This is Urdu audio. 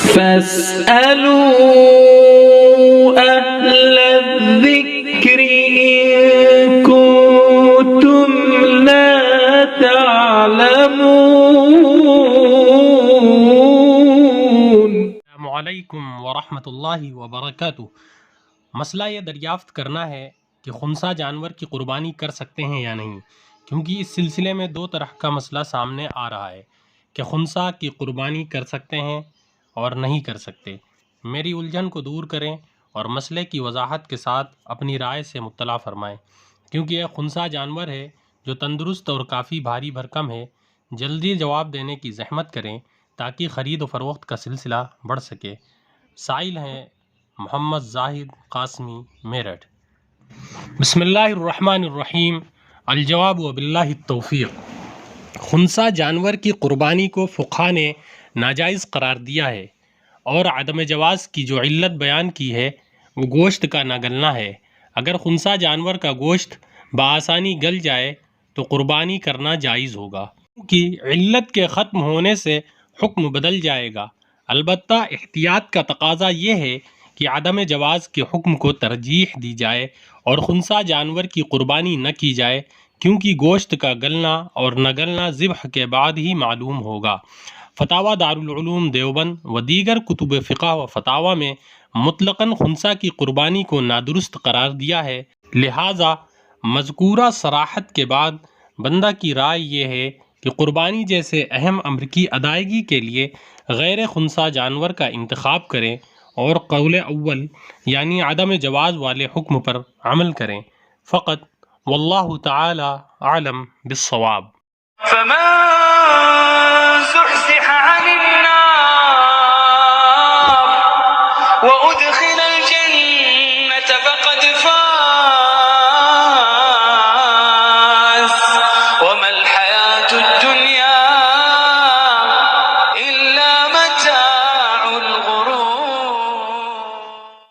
فاسألوا أهل الذكر إن كنتم لا تعلمون۔ السلام علیکم ورحمة اللہ وبرکاتہ۔ مسئلہ یہ دریافت کرنا ہے کہ خنثی جانور کی قربانی کر سکتے ہیں یا نہیں، کیونکہ اس سلسلے میں دو طرح کا مسئلہ سامنے آ رہا ہے کہ خنثی کی قربانی کر سکتے ہیں اور نہیں کر سکتے۔ میری الجھن کو دور کریں اور مسئلے کی وضاحت کے ساتھ اپنی رائے سے مطلع فرمائیں، کیونکہ یہ خنثی جانور ہے جو تندرست اور کافی بھاری بھرکم ہے۔ جلدی جواب دینے کی زحمت کریں تاکہ خرید و فروخت کا سلسلہ بڑھ سکے۔ سائل ہیں محمد زاہد قاسمی میرٹھ۔ بسم اللہ الرحمن الرحیم۔ الجواب وباللہ التوفیق۔ خنثی جانور کی قربانی کو فقہا نے ناجائز قرار دیا ہے اور عدم جواز کی جو علت بیان کی ہے وہ گوشت کا نہ گلنا ہے۔ اگر خنثی جانور کا گوشت بآسانی گل جائے تو قربانی کرنا جائز ہوگا، کیونکہ علت کے ختم ہونے سے حکم بدل جائے گا۔ البتہ احتیاط کا تقاضا یہ ہے کہ عدم جواز کے حکم کو ترجیح دی جائے اور خنثی جانور کی قربانی نہ کی جائے، کیونکہ گوشت کا گلنا اور نہ گلنا ذبح کے بعد ہی معلوم ہوگا۔ فتاوی دارالعلوم دیوبند و دیگر کتب فقہ و فتاوی میں مطلقاً خنثی کی قربانی کو نادرست قرار دیا ہے، لہٰذا مذکورہ صراحت کے بعد بندہ کی رائے یہ ہے کہ قربانی جیسے اہم امر کی ادائیگی کے لیے غیر خنثی جانور کا انتخاب کریں اور قول اول یعنی عدم جواز والے حکم پر عمل کریں فقط۔ واللہ تعالی اعلم بالصواب۔ فمن زحزح عن النار وأدخل